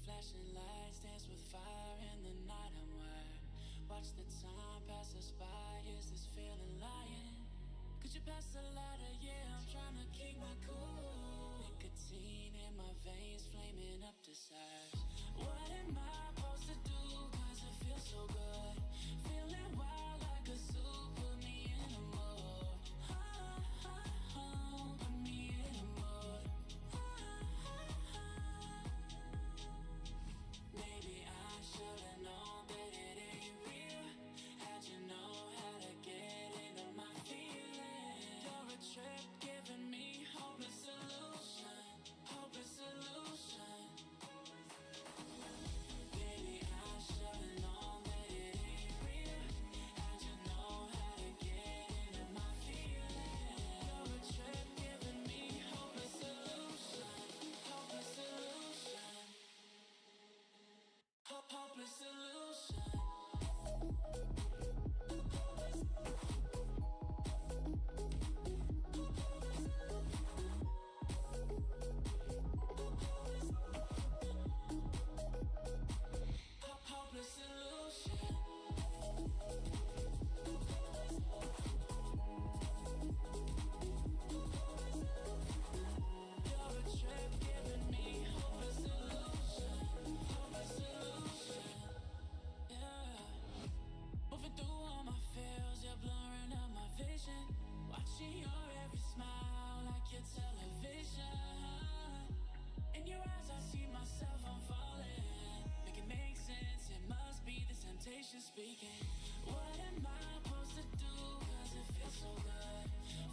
Flashing lights dance with fire in the night. I'm wired. Watch the time pass us by. Is this feeling lying? Could you pass the lighter? Yeah, I'm trying to keep my cool. Nicotine in my veins, flaming up desires. What am I supposed to do? Cause it feels so good. Feeling wild like a zoo. Put me in a mood. Put me in a mood. Maybe I should've known that it ain't real. How'd you know how to get into my feelings? You're a trip giving me hopeless solution. Hopeless solution. Baby, I should've known that it ain't real. How'd you know how to get into my feelings? You're a trip giving me hopeless solution. Hopeless solution. Hopeless solution. Hopeless solution. You're a trip giving me hopeless solution. Hopeless solution. Yeah. Moving through all my feels, you're blurring out my vision. Watching your every smile like your television. In your eyes I see myself, I'm falling. Make it make sense, it must be the temptation speaking. What am I supposed to do? Cause it feels so good.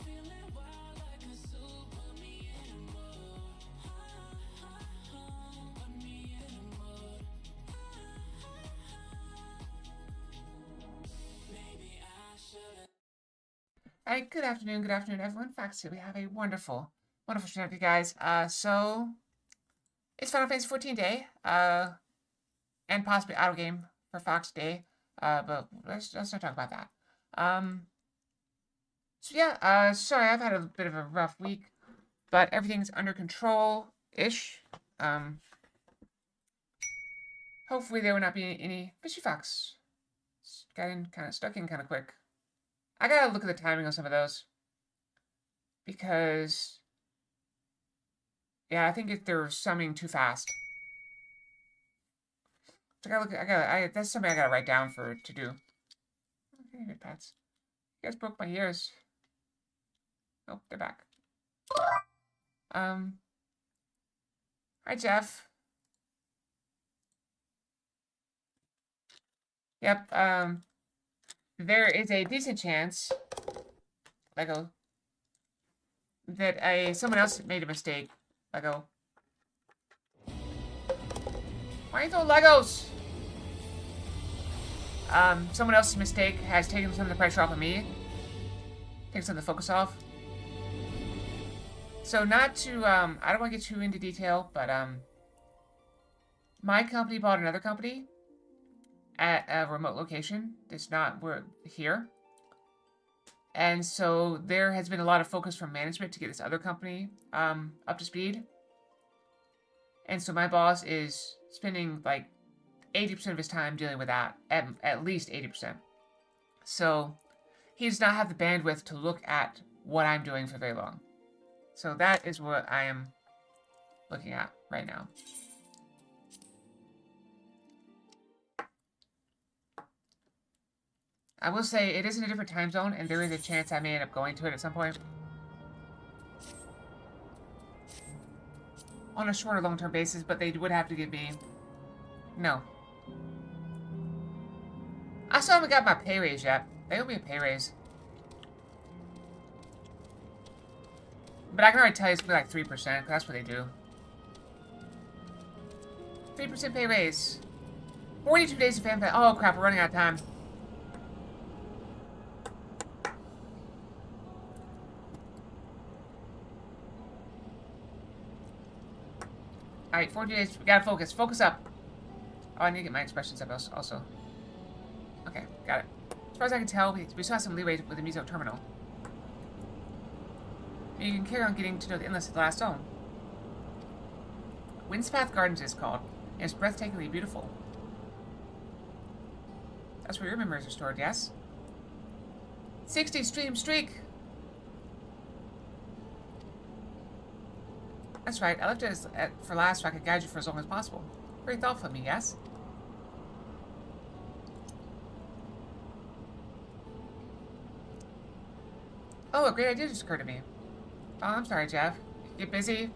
Feeling wild like a zoo, put me in a mood. Hi, good afternoon, everyone. Fox here. We have a wonderful, wonderful stream for you guys. So it's Final Fantasy 14 day, and possibly auto game for Fox Day. But let's not talk about that. So yeah, sorry, I've had a bit of a rough week, but everything's under control-ish. Hopefully there will not be any fishy fox. Got in kind of stuck in kind of quick. I gotta look at the timing on some of those because yeah, I think they're summoning too fast. So that's something I gotta write down to do. Okay, pets. You guys broke my ears. Oh, they're back. Hi, Jeff. Yep, there is a decent chance, Lego, that someone else made a mistake. Lego. Why are you throwing Legos? Someone else's mistake has taken some of the pressure off of me. Taken some of the focus off. So not to, I don't want to get too into detail, but, my company bought another company at a remote location. It's not, we're here. And so there has been a lot of focus from management to get this other company, up to speed. And so my boss is spending, like, 80% of his time dealing with that, at least 80%. So he does not have the bandwidth to look at what I'm doing for very long. So that is what I am looking at right now. I will say it is in a different time zone, and there is a chance I may end up going to it at some point. On a short or long-term basis, but they would have to give me... No. I still haven't got my pay raise yet. They owe me a pay raise. But I can already tell you it's going to be like 3%, because that's what they do. 3% pay raise. 42 days of fan pay. Oh, crap, we're running out of time. Alright, 40 days. We gotta focus. Focus up. Oh, I need to get my expressions up also. Okay, got it. As far as I can tell, we still have some leeway with the Mizo terminal. You can carry on getting to know the inlets of the last zone. Windspath Gardens is called, and it's breathtakingly beautiful. That's where your memories are stored, yes? 60 stream streak! That's right, I left it for last so I could guide you for as long as possible. Very thoughtful of me, yes? Oh, a great idea just occurred to me. Oh, I'm sorry, Jeff. Get busy?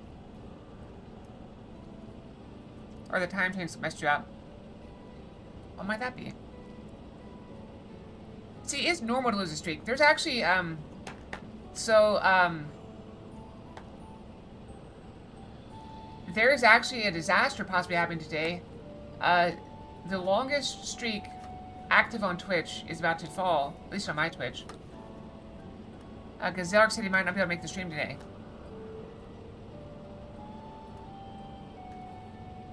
Or the time change messed you up? What might that be? See, it's normal to lose a streak. There's actually, there is actually a disaster possibly happening today. The longest streak active on Twitch is about to fall, at least on my Twitch. Because Zarek said he might not be able to make the stream today.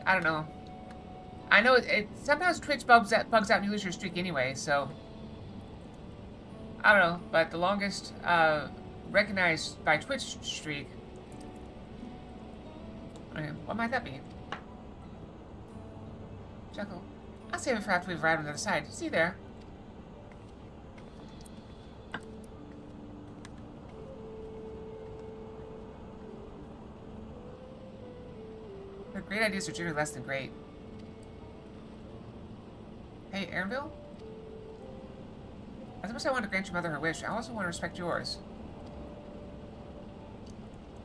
I don't know. I know sometimes Twitch bugs out and you lose your streak anyway, so... I don't know, but the longest recognized by Twitch streak... Okay, what might that be? Jekyll. I'll save it for after we've arrived on the other side. See you there. Her great ideas are generally less than great. Hey, Aaronville? As much as I want to grant your mother her wish, I also want to respect yours.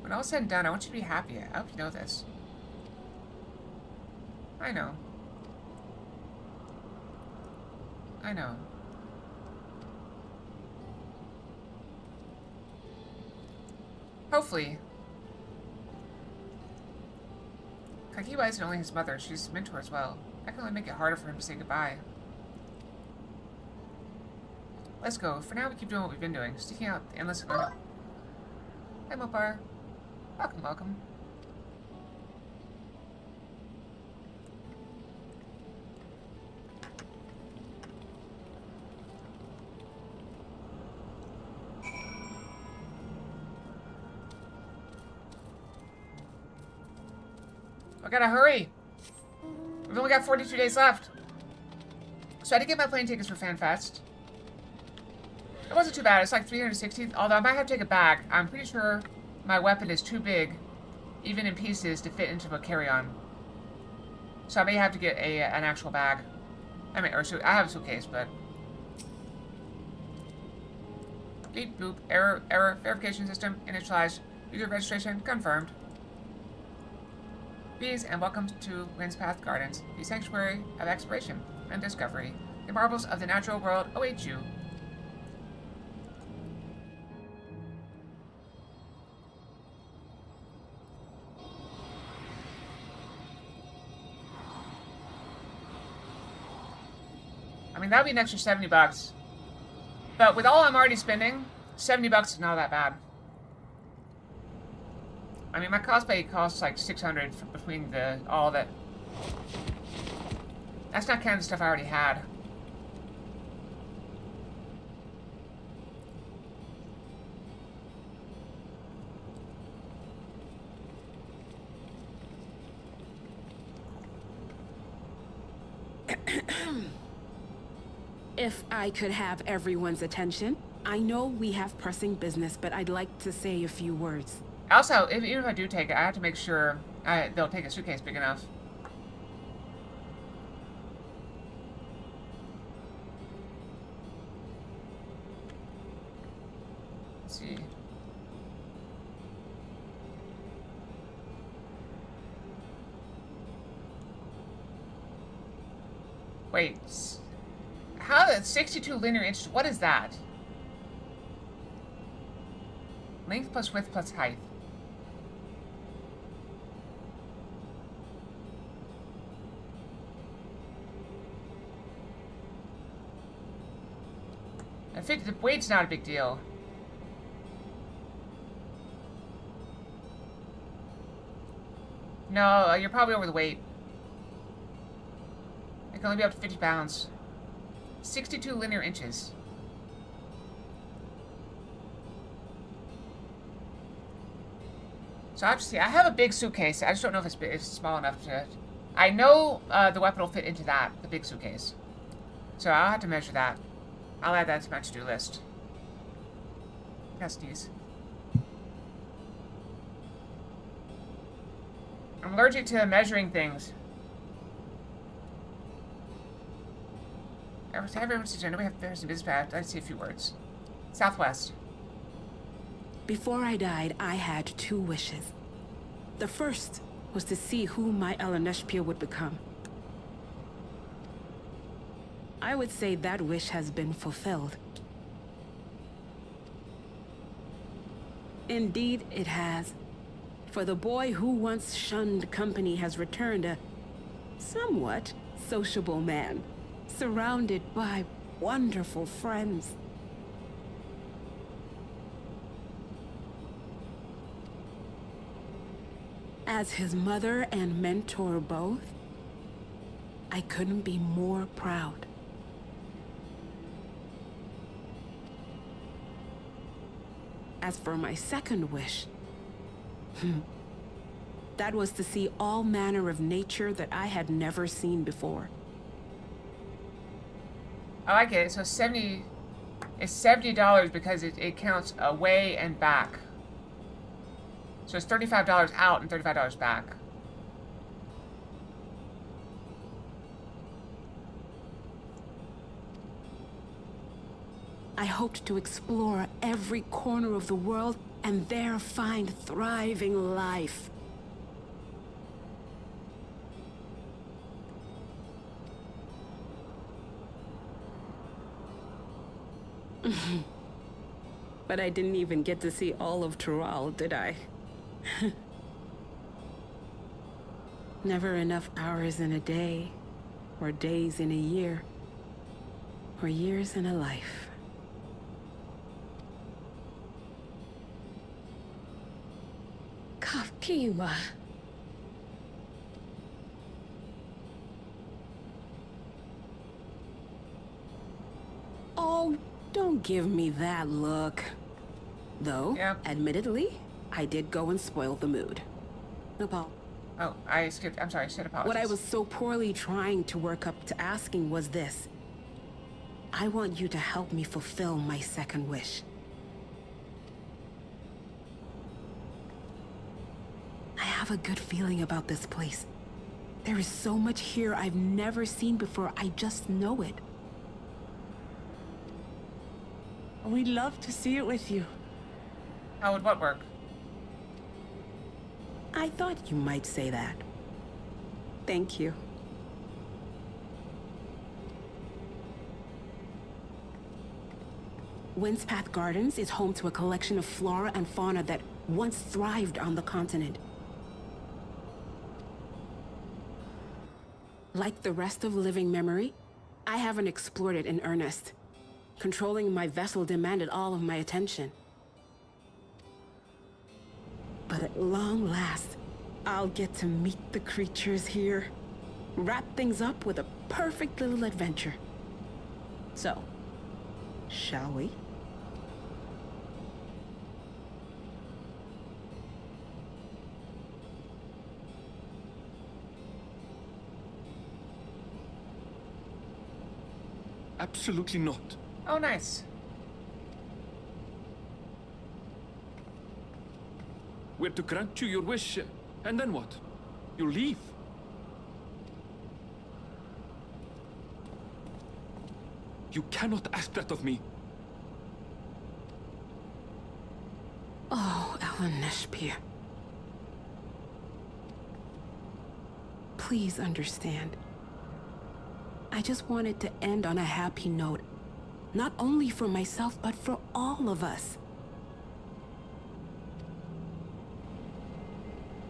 When all is said and done, I want you to be happy. I hope you know this. I know. I know. Hopefully. Kakiwa isn't only his mother, she's his mentor as well. That can only make it harder for him to say goodbye. let's go. For now, we keep doing what we've been doing. Sticking out the endless... Hi, Mopar. Welcome, welcome. I gotta hurry. We've only got 42 days left. So I did get my plane tickets for FanFest. It wasn't too bad. It's like 360, although I might have to take a bag. I'm pretty sure my weapon is too big, even in pieces, to fit into a carry-on. So I may have to get an actual bag. I mean, or I have a suitcase, but... Beep, boop, error, verification system, initialized, user registration, confirmed. Greetings and welcome to Windspath Gardens, the sanctuary of exploration and discovery. The marvels of the natural world await you. I mean, that would be an extra 70 bucks. But with all I'm already spending, 70 bucks is not that bad. I mean, my cosplay costs like 600 between all that. That's not counting the stuff I already had. If I could have everyone's attention, I know we have pressing business, but I'd like to say a few words. Also, even if I do take it, I have to make sure they'll take a suitcase big enough. Let's see. Wait. How? 62 linear inches. What is that? Length plus width plus height. I think the weight's not a big deal. No, you're probably over the weight. It can only be up to 50 pounds. 62 linear inches. So I have to see. I have a big suitcase. I just don't know if it's small enough to... I know the weapon will fit into that, the big suitcase. So I'll have to measure that. I'll add that to my to-do list. Sneeze. I'm allergic to measuring things. Everyone's agenda. We have some business path. I'd see a few words. Southwest. Before I died, I had 2 wishes. The first was to see who my Eleneshpia would become. I would say that wish has been fulfilled. Indeed, it has. For the boy who once shunned company has returned a somewhat sociable man, surrounded by wonderful friends. As his mother and mentor both, I couldn't be more proud. As for my second wish, that was to see all manner of nature that I had never seen before. I like it. So 70... It's $70 because it counts away and back. So it's $35 out and $35 back. I hoped to explore every corner of the world and there find thriving life. But I didn't even get to see all of Tural, did I? Never enough hours in a day, or days in a year, or years in a life. Kima. Oh, don't give me that look. Though, Yep. admittedly, I did go and spoil the mood. No problem. Oh, I skipped. I'm sorry, I said apologies. What I was so poorly trying to work up to asking was this. I want you to help me fulfill my second wish. I have a good feeling about this place. There is so much here I've never seen before. I just know it. We'd love to see it with you. How would what work? I thought you might say that. Thank you. Windspath Gardens is home to a collection of flora and fauna that once thrived on the continent. Like the rest of living memory, I haven't explored it in earnest. Controlling my vessel demanded all of my attention. But at long last, I'll get to meet the creatures here. Wrap things up with a perfect little adventure. So, shall we? Absolutely not. Oh, nice. We're to grant you your wish, and then what? You leave? You cannot ask that of me. Oh, Ellen Neshpir. Please understand. I just wanted to end on a happy note. Not only for myself, but for all of us.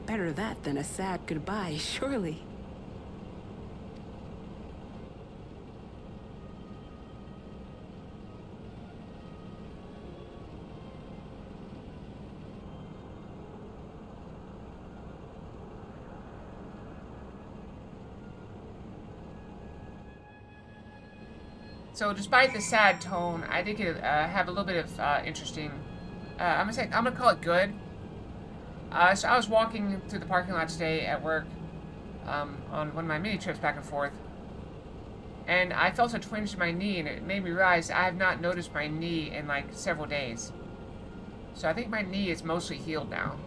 Better that than a sad goodbye, surely. So despite the sad tone, I did get have a little bit of interesting. I'm gonna call it good. So I was walking through the parking lot today at work, on one of my mini trips back and forth, and I felt a twinge in my knee, and it made me realize I have not noticed my knee in like several days. So I think my knee is mostly healed now.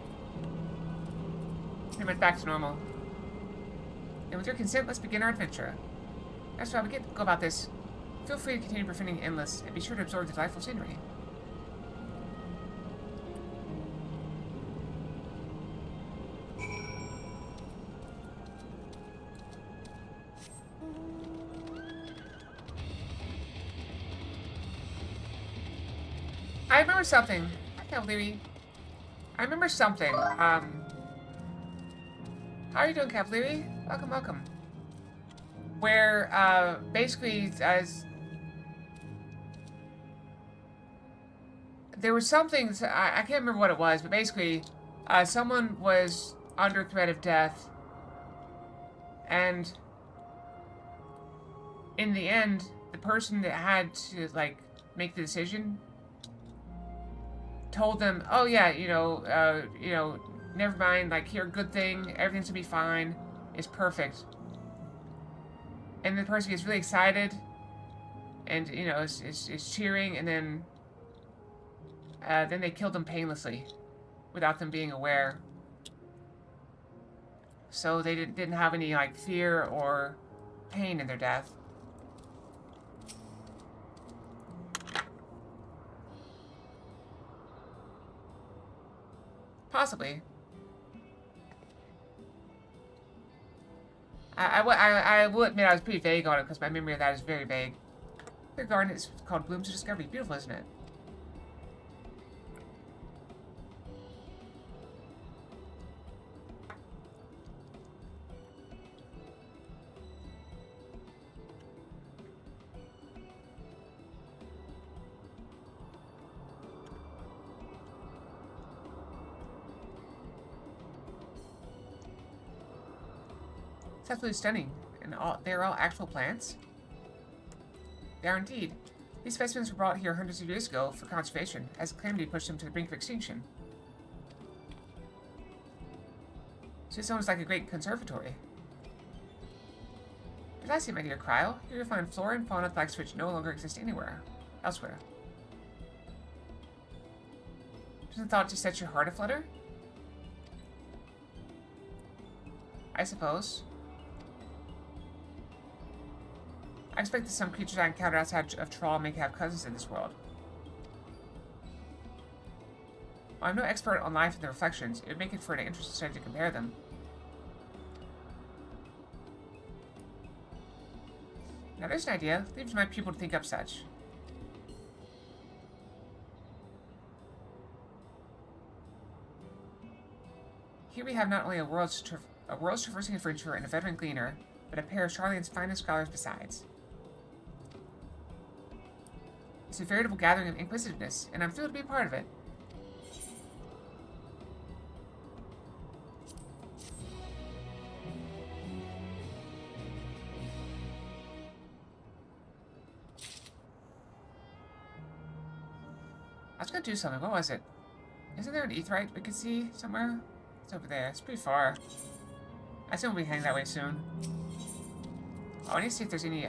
Pretty much back to normal. And with your consent, let's begin our adventure. That's how we go about this. Feel free to continue befriending Endless, and be sure to absorb the delightful scenery. I remember something. I can't believe me. I remember something. How are you doing, Cavalieri? Welcome, welcome. Where, basically, as there was something, I can't remember what it was, but basically, someone was under threat of death, and in the end, the person that had to, like, make the decision told them, oh yeah, never mind, like, here, good thing, everything's gonna be fine, it's perfect. And the person gets really excited, and, is cheering, and then they killed them painlessly, without them being aware. So they didn't have any, like, fear or pain in their death. Possibly. I will admit I was pretty vague on it because my memory of that is very vague. Their garden is called Blooms of Discovery. Beautiful, isn't it? It's absolutely stunning. And they're all actual plants? They are indeed. These specimens were brought here hundreds of years ago for conservation, as calamity pushed them to the brink of extinction. So this sounds like a great conservatory. Did I see, my dear Cryo? Here you'll find flora and fauna like which no longer exist anywhere elsewhere. Doesn't thought to set your heart aflutter? I suppose. I expect that some creatures I encountered outside of Trawl may have cousins in this world. While I'm no expert on life and the reflections, it would make it for an interesting study to compare them. Now there's an idea. Leave it to my pupil to think up such. Here we have not only a world's traversing adventurer and a veteran gleaner, but a pair of Charlene's finest scholars besides. It's a veritable gathering of inquisitiveness, and I'm thrilled to be a part of it. I was gonna do something. What was it? Isn't there an aetheryte we could see somewhere? It's over there. It's pretty far. I assume we'll be heading that way soon. Oh, I need to see if there's any,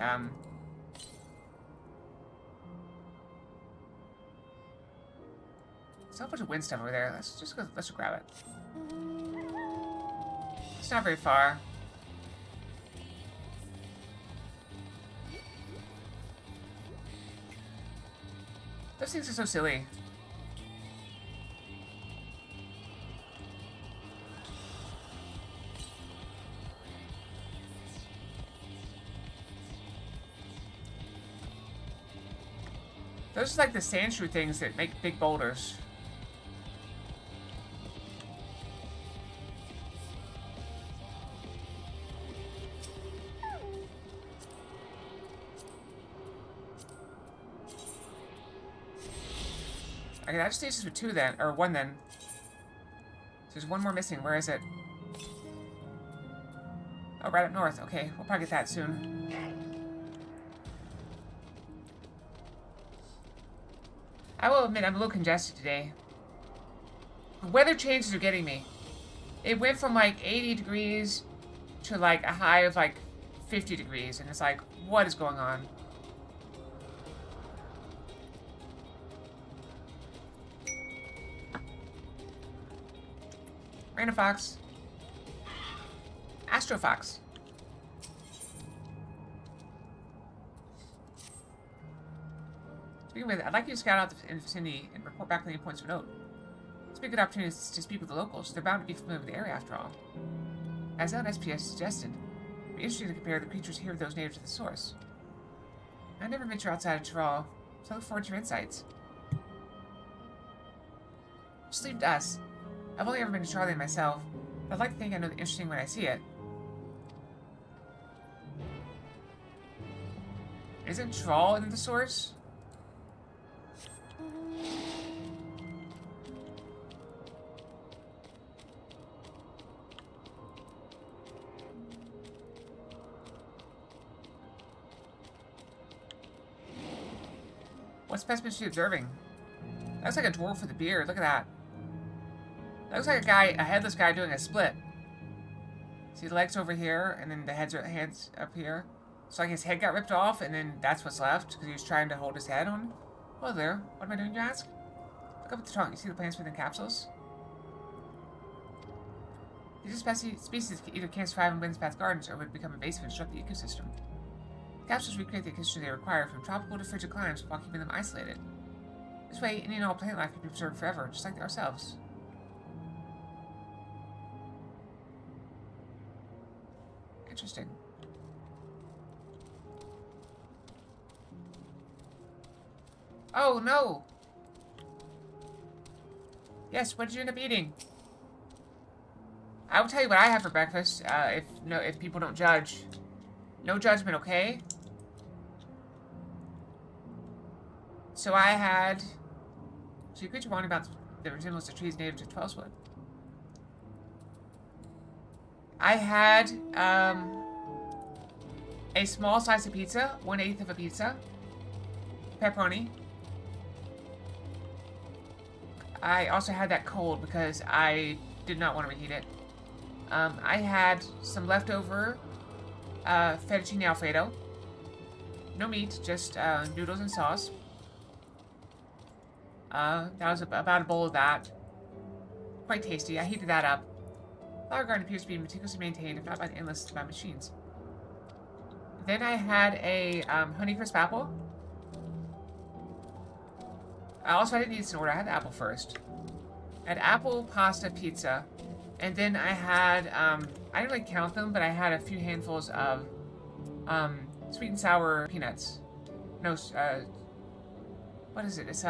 There's a bunch of wind stuff over there. Let's just go, let's grab it. It's not very far. Those things are so silly. Those are like the sand shrew things that make big boulders. Okay, that just leaves us with two then, or one then. So there's one more missing. Where is it? Oh, right up north. Okay, we'll probably get that soon. I will admit, I'm a little congested today. The weather changes are getting me. It went from like 80 degrees to like a high of like 50 degrees, and it's like, what is going on? Random Fox. Astro Fox. Speaking with, I'd like you to scout out the vicinity and report back on any points of note. It's a good opportunity to speak with the locals. They're bound to be familiar with the area after all. As SPS suggested, it'd be interesting to compare the creatures here with those native to the source. I never venture outside of Tyrol, so I look forward to your insights. Just leave it to us. I've only ever been to Charlene myself, but I'd like to think I know the interesting when I see it. Isn't Troll in the source? What specimen is she observing? That looks like a dwarf with a beard. Look at that. That looks like a headless guy doing a split. See the legs over here, and then the hands up here. So like his head got ripped off, and then that's what's left, because he was trying to hold his head on. Hello there. What am I doing, you ask? Look up at the trunk. You see the plants within capsules? These species either can't survive in Windspath's gardens, or would become invasive and disrupt the ecosystem. Capsules recreate the ecosystem they require from tropical to frigid climes while keeping them isolated. This way, any and all plant life can be preserved forever, just like ourselves. Interesting. Oh, no! Yes, what did you end up eating? I will tell you what I have for breakfast, if people don't judge. No judgment, okay? So I had... So your creature wandering about the resemblance of trees native to Twellswood. I had, a small slice of pizza, 1/8 of a pizza, pepperoni. I also had that cold because I did not want to reheat it. I had some leftover fettuccine alfredo. No meat, just noodles and sauce. That was about a bowl of that. Quite tasty. I heated that up. Flower garden appears to be meticulously maintained, if not by the endless amount of machines. Then I had a Honeycrisp apple. Also, I didn't eat this in order. I had the apple first. I had apple, pasta, pizza. And then I had, I didn't really count them, but I had a few handfuls of sweet and sour peanuts. No, what is it? It's,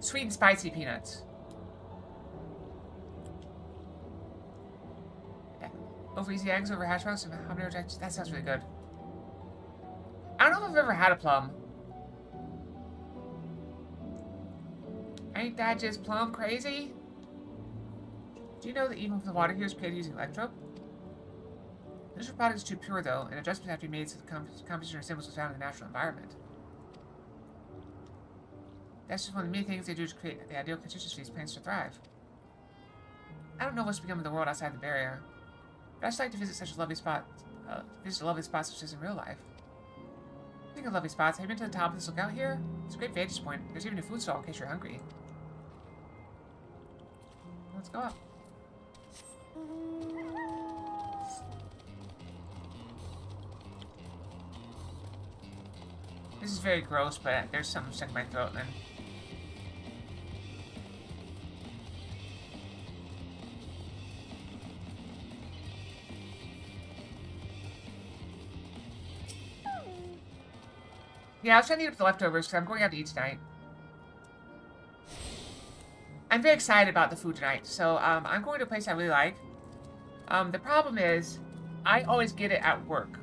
sweet and spicy peanuts. Over easy eggs, over hash browns, and habanero jack. That sounds really good. I don't know if I've ever had a plum. Ain't that just plum crazy? Do you know that even if the water here is created using electrope? The initial product is too pure, though, and adjustments have to be made so the composition or symbols is found in the natural environment. That's just one of the many things they do to create the ideal consistency for these plants to thrive. I don't know what's become of the world outside the barrier, but I'd just like to visit such a lovely spot, such as in real life. Speaking of lovely spots, have you been to the top of this lookout here? It's a great vantage point. There's even a food stall in case you're hungry. Let's go up. This is very gross, but there's something stuck in my throat then. Yeah, I was trying to eat up the leftovers because I'm going out to eat tonight. I'm very excited about the food tonight, so I'm going to a place I really like. The problem is, I always get it at work.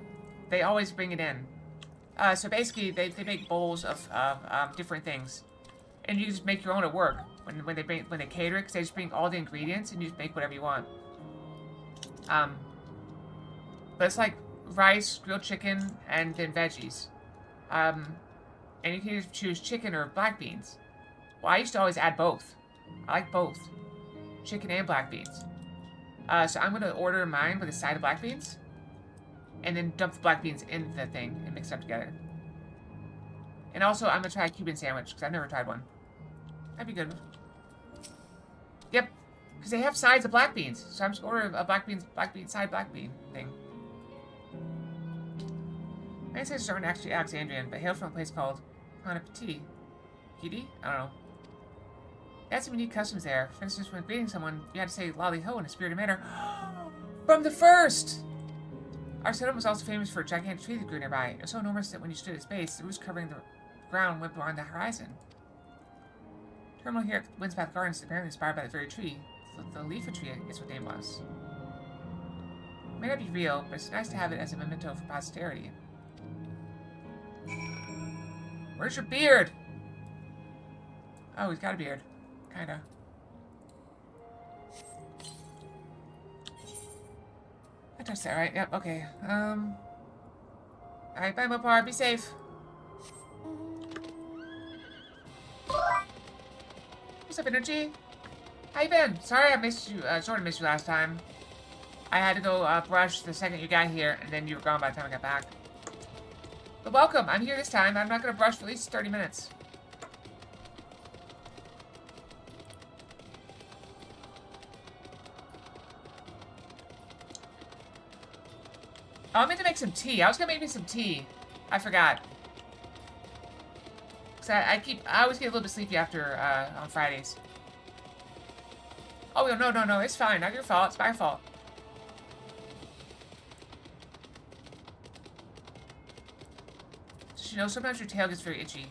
They always bring it in. So basically, they make bowls of different things, and you just make your own at work when they cater it, because they just bring all the ingredients and you just make whatever you want. But it's like rice, grilled chicken, and then veggies. And you can either choose chicken or black beans. Well, I used to always add both. I like both. Chicken and black beans. So I'm going to order mine with a side of black beans. And then dump the black beans in the thing and mix it up together. And also, I'm going to try a Cuban sandwich, because I've never tried one. That'd be good. Yep. Because they have sides of black beans. So I'm just ordering a black bean side black bean thing. My ancestors aren't actually Alexandrian, but hail from a place called Bon Appetit. Gidi? I don't know. They had some unique customs there. For instance, when greeting someone, you had to say lolly ho in a spirited manner. From the first! Our settlement was also famous for a gigantic tree that grew nearby. It was so enormous that when you stood at its base, the roots covering the ground went beyond the horizon. The terminal here at Windspath Gardens is apparently inspired by the very tree. The leafy tree is what the name was. It may not be real, but it's nice to have it as a memento for posterity. Where's your beard? Oh, he's got a beard. Kinda. I touched that, right? Yep, okay. Alright, bye, Mopar. Be safe. What's up, Energy? How you been? Sorry I missed you, sort of missed you last time. I had to go, brush the second you got here, and then you were gone by the time I got back. But welcome. I'm here this time. I'm not gonna brush for at least 30 minutes. Oh, I meant to make some tea. I was gonna make me some tea. I forgot. Cause I always get a little bit sleepy after, on Fridays. Oh, no, it's fine. Not your fault. It's my fault. You know, sometimes your tail gets very itchy.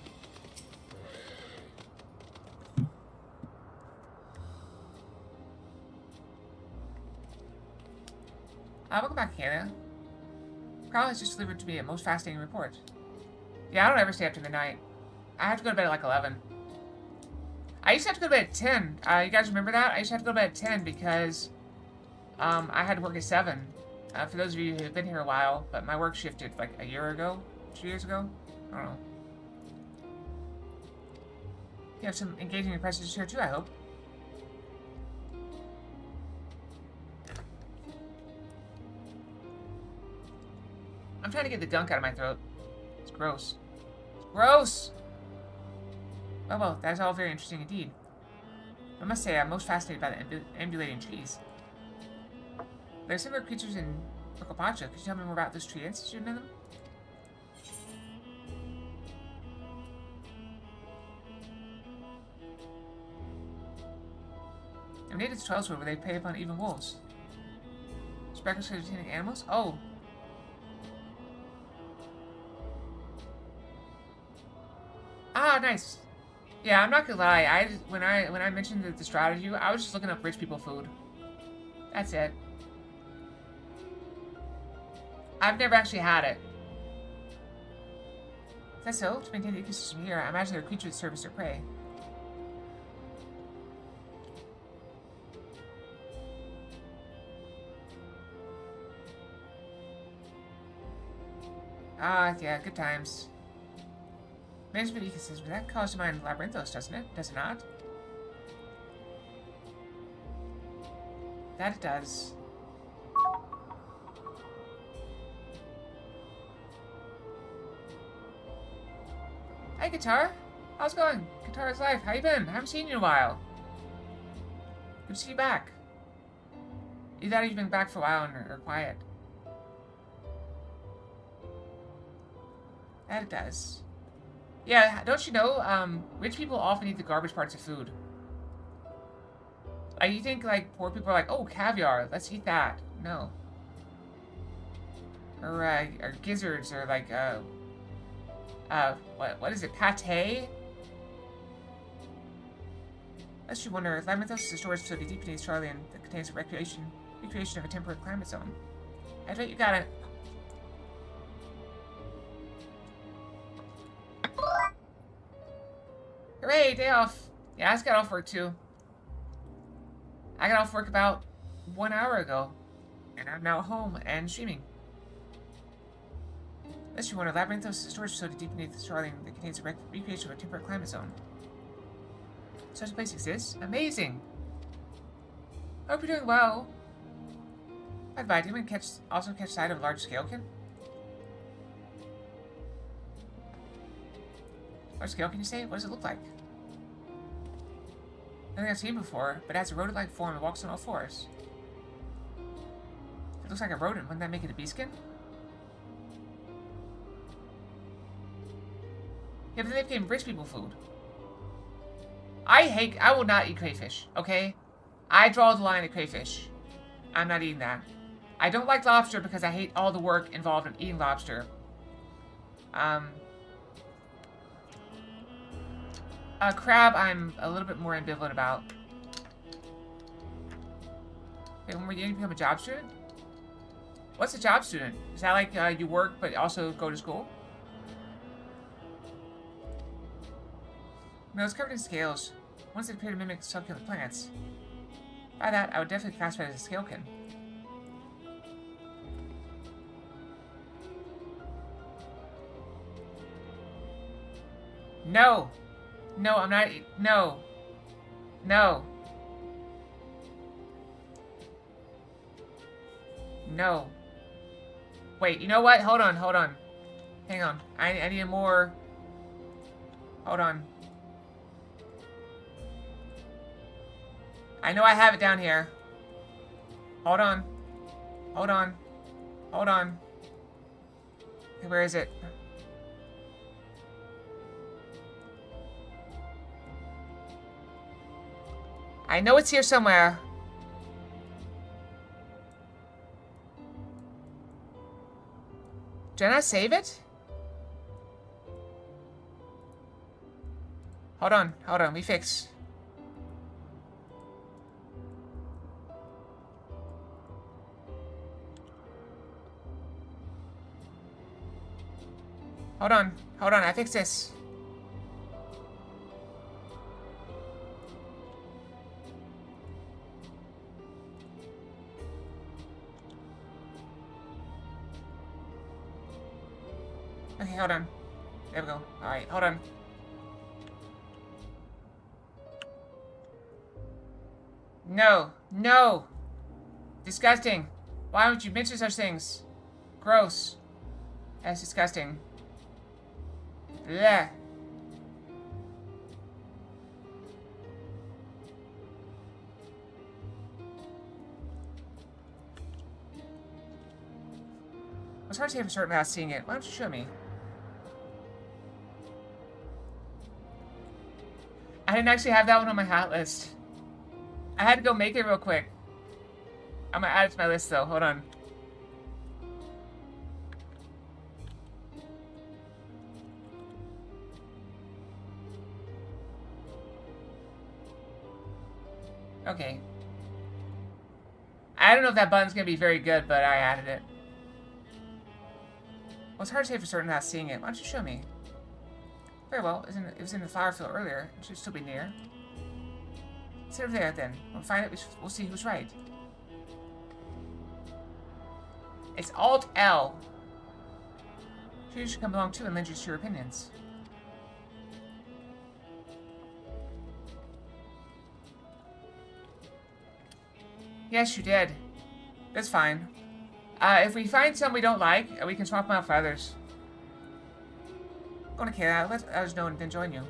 Welcome back, Hannah. Carl has just delivered to me a most fascinating report. Yeah, I don't ever stay up to the night. I have to go to bed at like 11. I used to have to go to bed at 10. You guys remember that? I used to have to go to bed at 10 because I had to work at 7. For those of you who have been here a while, but my work shifted like a year ago, 2 years ago. I don't know. You have some engaging impressions here too, I hope. I'm trying to get the gunk out of my throat. It's gross. It's gross! Oh well, that's all very interesting indeed. I must say, I'm most fascinated by the ambulating trees. There are similar creatures in Okopacha. Could you tell me more about those tree institute in them? They're native to Trailswood where they prey upon even wolves. Speckles containing animals? Oh. Ah, nice. Yeah, I'm not gonna lie. When I mentioned the strategy, I was just looking up rich people food. That's it. I've never actually had it. Is that so? To maintain the ecosystem here, I imagine there are creatures that serve as their prey. Ah, yeah, good times. Management ecosystem, that calls to mind Labyrinthos, doesn't it? Does it not? That it does. Hey, Guitar. How's it going? Guitar's life. How you been? I haven't seen you in a while. Good to see you back. Either that or you've been back for a while and are quiet. That it does. Yeah, don't you know, rich people often eat the garbage parts of food. Like, you think, like, poor people are like, oh, caviar, let's eat that. No. Or gizzards, or like, what is it, pate? Lest you wonder, Labyrinthos is a storage facility deep beneath Charlian that contains a recreation of a temperate climate zone. I bet you got it. Hooray, day off. Yeah, I just got off work too. I got off work about 1 hour ago, and I'm now home and streaming. Lest you wonder, Labyrinthos is a storage facility deep beneath Charlian that contains a recreation of a temperate climate zone. Such a place exists? Amazing! Hope you're doing well. By the way, did anyone also catch sight of a large scalekin? Large scale, can you say? What does it look like? Nothing I've seen before, but it has a rodent-like form and walks on all fours. If it looks like a rodent, wouldn't that make it a beastskin? Yeah, but they became rich people food. I will not eat crayfish, okay? I draw the line at crayfish. I'm not eating that. I don't like lobster because I hate all the work involved in eating lobster. Crab, I'm a little bit more ambivalent about. Okay, when you become a job student? What's a job student? Is that like you work but also go to school? No, it's covered in scales. Ones that appear to mimic succulent plants. By that, I would definitely classify it as a scalekin. No! No, I'm not. No. No. No. Wait, you know what? Hold on, hold on. Hang on. I need more. Hold on. I know I have it down here. Hold on. Hold on. Hold on. Okay, where is it? I know it's here somewhere. Did I save it? Hold on, we fix. Hold on, I fixed this. Okay, hold on. There we go. Alright, hold on. No. No! Disgusting. Why would you mention such things? Gross. That's disgusting. Blech. It's hard to say for certain without seeing it. Why don't you show me? I didn't actually have that one on my hot list. I had to go make it real quick. I'm gonna add it to my list though. Hold on. Okay. I don't know if that button's gonna be very good, but I added it. Well, it's hard to say for certain without seeing it. Why don't you show me? Very well. It was in the flower field earlier. It should still be near. Sit over there then. We'll find it. We'll see who's right. It's Alt-L. You should come along too and lend us your opinions. Yes, you did. That's fine. If we find some we don't like, we can swap them out for others. Okay, let us know and then join you.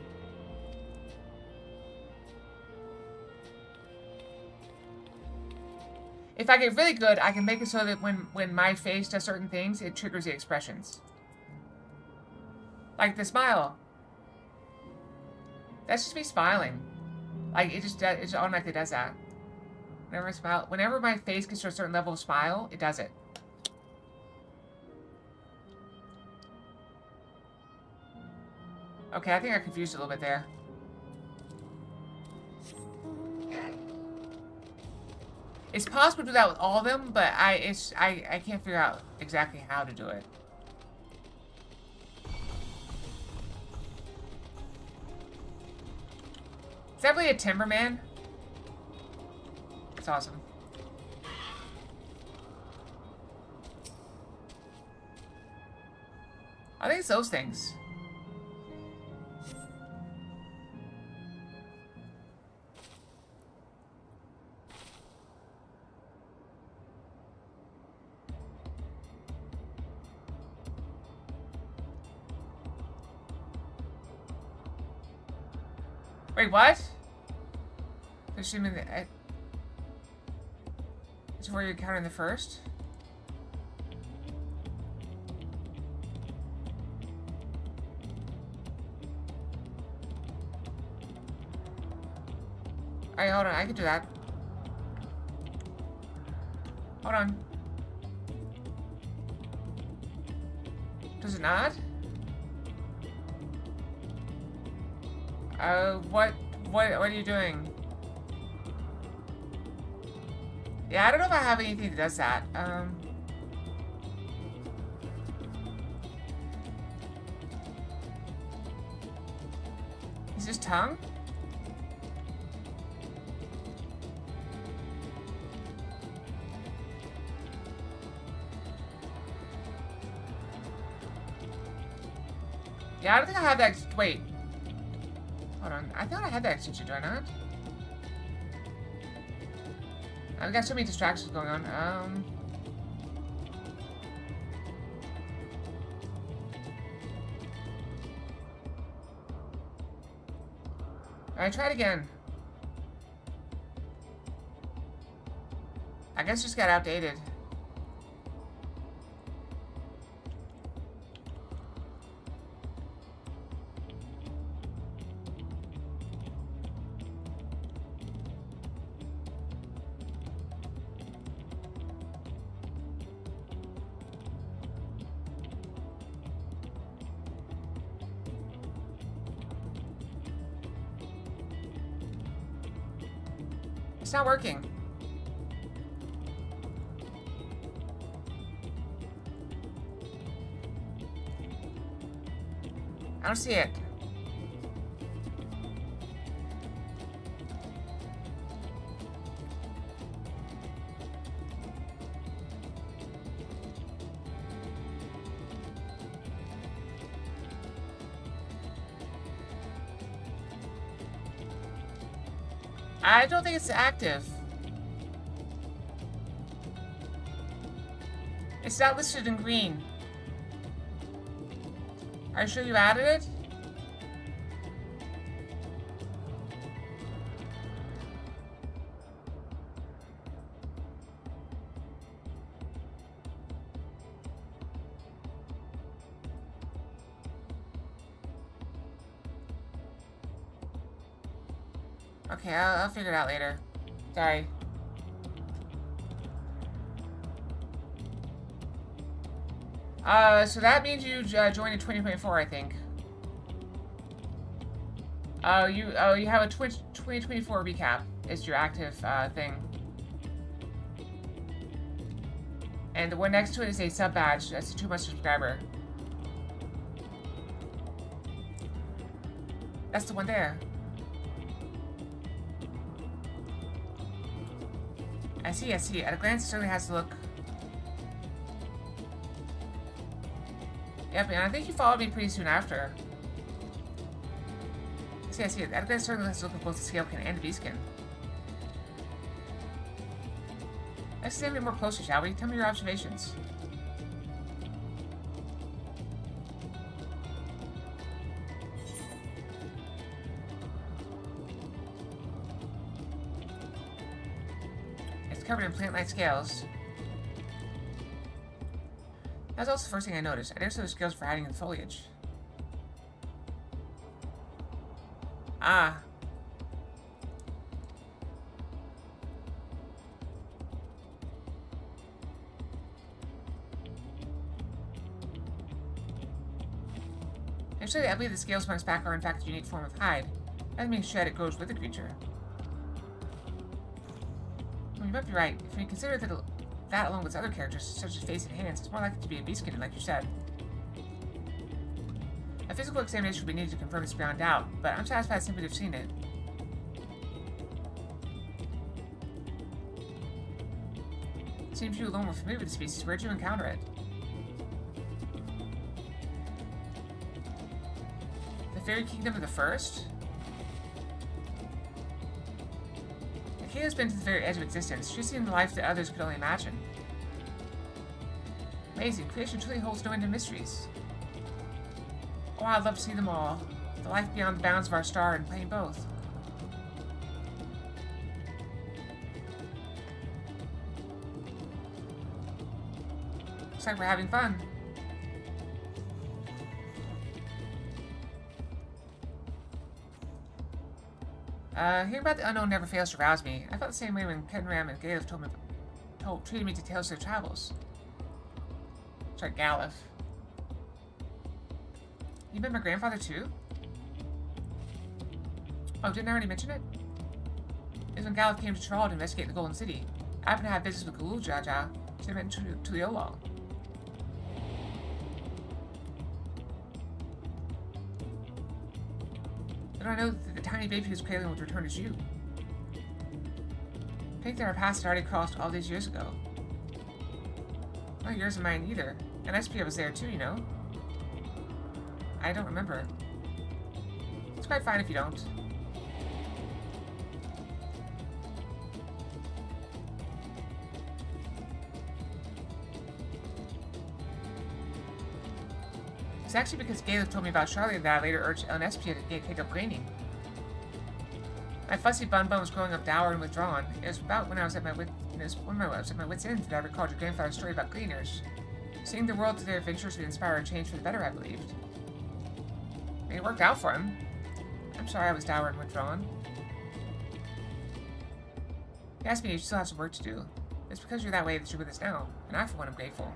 If I get really good, I can make it so that when my face does certain things, it triggers the expressions. Like the smile. That's just me smiling. Like, it just automatically does that. Whenever I smile, whenever my face gets to a certain level of smile, it does it. Okay, I think I confused it a little bit there. It's possible to do that with all of them, but I can't figure out exactly how to do it. Is that really a Timberman? That's awesome. I think it's those things. Wait, what? Assuming that it's where you're counting the first. Alright, hold on. I can do that. Hold on. Does it not? What are you doing? Yeah, I don't know if I have anything that does that. Is this tongue? Yeah, I don't think I have that. Wait. Hold on. I thought I had that extension, do I not? I've got so many distractions going on. Alright, try it again. I guess it just got outdated. It's not working. I don't see it. I don't think it's active. It's not listed in green. Are you sure you added it? Okay, I'll figure it out later. Sorry. So that means you joined in 2024, I think. You have a Twitch 2024 recap is your active thing. And the one next to it is a sub badge. That's a 2 month subscriber. That's the one there. I see. At a glance, it certainly has to look. Yep, and I think you followed me pretty soon after. I see. At a glance, it certainly has to look at both the scalekin and the beastkin. Let's examine it more closely, shall we? Tell me your observations. Covered in plant-like scales. That's also the first thing I noticed. I didn't see the scales for hiding in the foliage. Ah. Actually, I believe the scales on its back are in fact a unique form of hide. That means shed it goes with the creature. You might be right. If we consider that along with other characters, such as face and hands, it's more likely to be a beastkin, like you said. A physical examination would be needed to confirm this beyond doubt, but I'm satisfied simply to have seen it. It seems you alone were familiar with the species. Where'd you encounter it? The Fairy Kingdom of the First? Kay has been to the very edge of existence. She's seen the life that others could only imagine. Amazing. Creation truly holds no end of mysteries. Oh, I'd love to see them all. The life beyond the bounds of our star and plain both. Looks like we're having fun. Hearing about the unknown never fails to rouse me. I felt the same way when Kenram and Galef treated me to tales of their travels. Sorry, Galef. You met my grandfather too? Oh, didn't I already mention it? It was when Galef came to Tral to investigate the Golden City. I happened to have business with Galul Jaja, so they met in Tuliolal. Little I know that the tiny baby who's cradling would return as you. I think that our paths had already crossed all these years ago. Not yours and mine either. And SP was there too, you know. I don't remember. It's quite fine if you don't. It's actually because Galef told me about Charlotte that I later urged LNSP to take up gleaning. My fussy bun was growing up dour and withdrawn. It was about when I was at my wit's end that I recalled your grandfather's story about gleaners. Seeing the world through their adventures would inspire a change for the better, I believed. And it worked out for him. I'm sorry I was dour and withdrawn. He asked me if you still have some work to do. It's because you're that way that you're with us now, and I for one am grateful.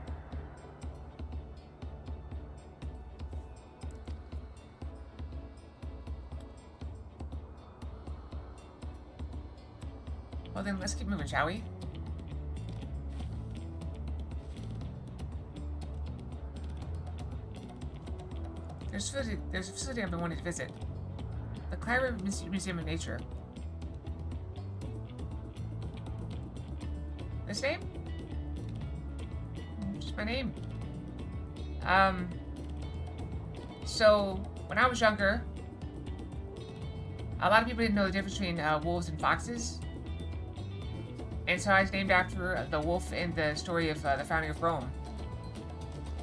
Well then, let's keep moving, shall we? There's a facility I've been wanting to visit. The Clyra Museum of Nature. This name? Just my name. So, when I was younger, A lot of people didn't know the difference between wolves and foxes. And so I was named after the wolf in the story of the founding of Rome.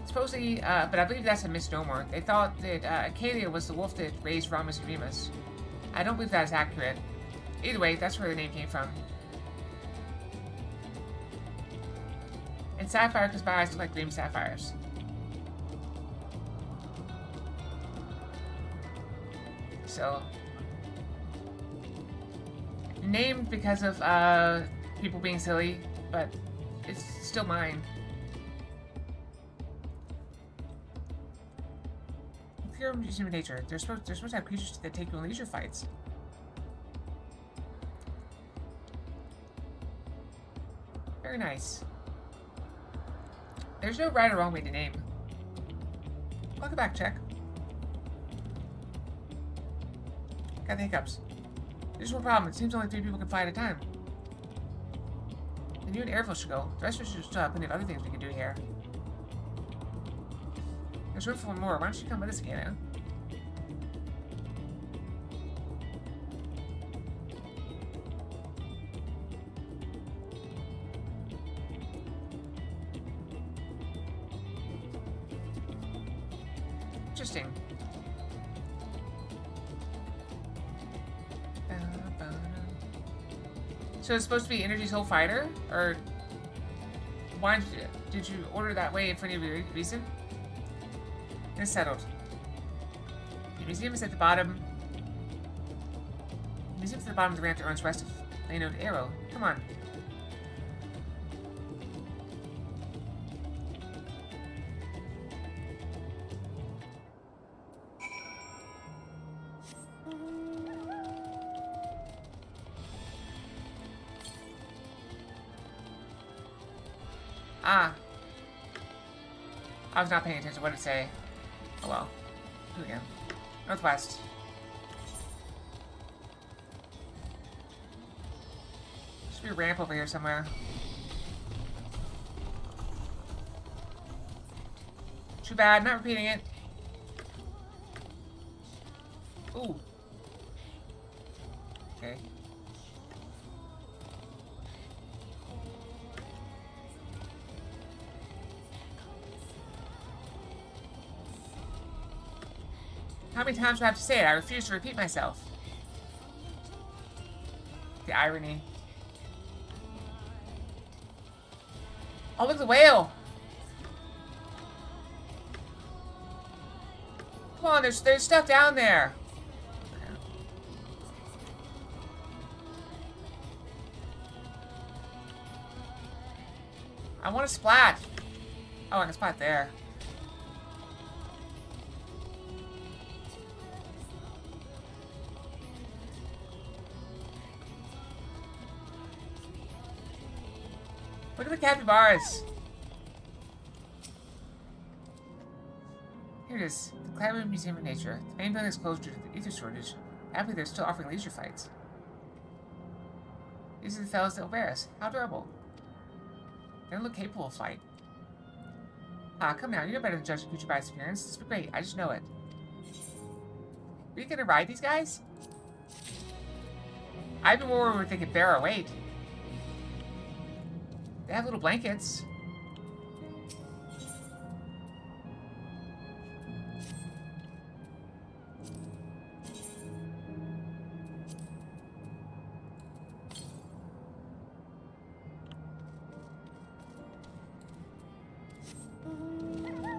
Supposedly, but I believe that's a misnomer. They thought that Acalia was the wolf that raised Romulus and Remus. I don't believe that is accurate. Either way, that's where the name came from. And sapphire because my eyes look like green sapphires. So, named because of people being silly, but it's still mine. Pure human nature. They're supposed to have creatures that take you on leisure fights. Very nice. There's no right or wrong way to name. Welcome back, check. Got the hiccups. There's one problem. It seems only 3 people can fly at a time. Then you and Airville should go. The rest of us should still have plenty of other things we can do here. There's room for one more. Why don't you come with us again, huh? Interesting. So it's supposed to be Energy Soul Fighter? Or why did you order that way for any reason? It's settled. The museum is at the bottom. The museum's at the bottom of the ramp that runs west of Lano to Arrow. Come on. Ah. I was not paying attention. What did it say? Oh well. Do it again. Northwest. There should be a ramp over here somewhere. Too bad. Not repeating it. Ooh. Okay. How many times do I have to say it? I refuse to repeat myself. The irony. Oh, look at the whale! Come on, there's stuff down there. I want a splat. Oh, I can splat there. Look at the capybaras. Here it is. The Climate Museum of Nature. The main building is closed due to the ether shortage. Happily, they're still offering leisure flights. These are the fellows that will bear us. How adorable. They don't look capable of flight. Ah, come now. You know better than judge a creature by its appearance. This will be great. I just know it. Are you gonna ride these guys? I've been more worried they could bear our weight. They have little blankets.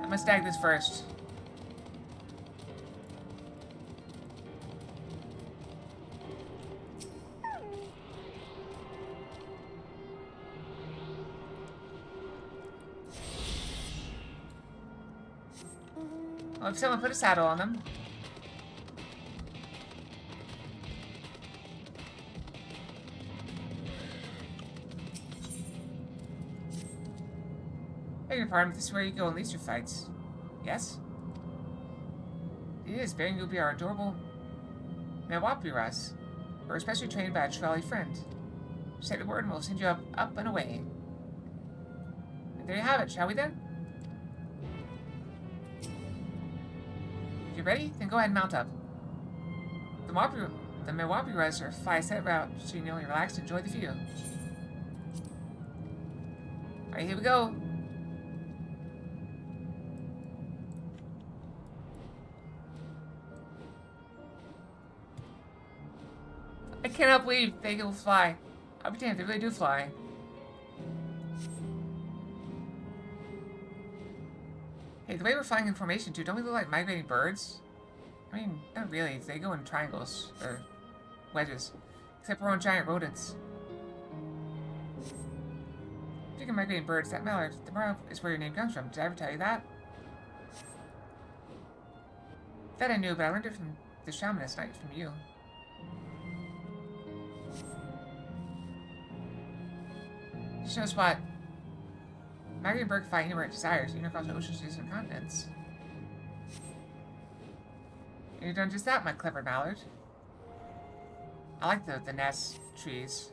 I must tag this first. Well, if someone put a saddle on them. Beg your pardon, this is where you go in leisure fights. Yes? It is, bearing you'll be our adorable Mawapiras. We're especially trained by a trolley friend. Say the word and we'll send you up and away. And there you have it, shall we then? You ready? Then go ahead and mount up. The The Milwaukee runs are fly set route, so you can only relax and enjoy the view. Alright, here we go. I cannot believe they will fly. I'll be damned, they really do fly. Hey, the way we're flying in formation too, don't we look like migrating birds? I mean, not really. They go in triangles, or wedges. Except we're on giant rodents. Speaking of migrating birds, that mallard, tomorrow is where your name comes from. Did I ever tell you that? That I knew, but I learned it from the shamanist, not from you. Just knows what? Migrating bird can fly anywhere it desires, even across the oceans and continents. And you've done just that, my clever mallard. I like the nest trees.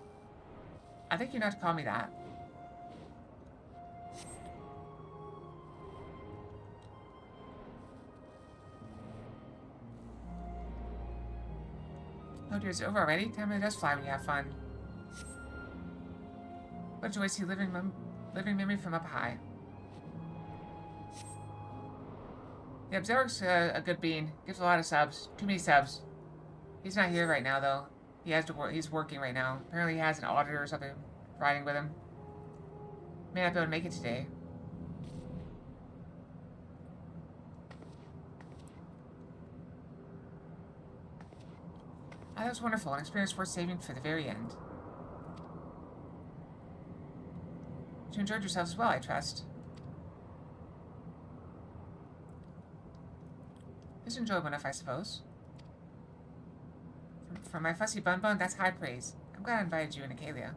I think you're not to call me that. Oh dear, is it over already? Time really does fly when you have fun. What a joy to see living memory from up high. Yeah, Zerg's a good bean. Gives a lot of subs. Too many subs. He's not here right now, though. He has to work. He's working right now. Apparently he has an auditor or something riding with him. May not be able to make it today. Oh, that was wonderful. An experience worth saving for the very end. You enjoyed yourselves as well, I trust. It's enjoyable enough, I suppose. For my fussy bun, that's high praise. I'm glad I invited you and Acalia.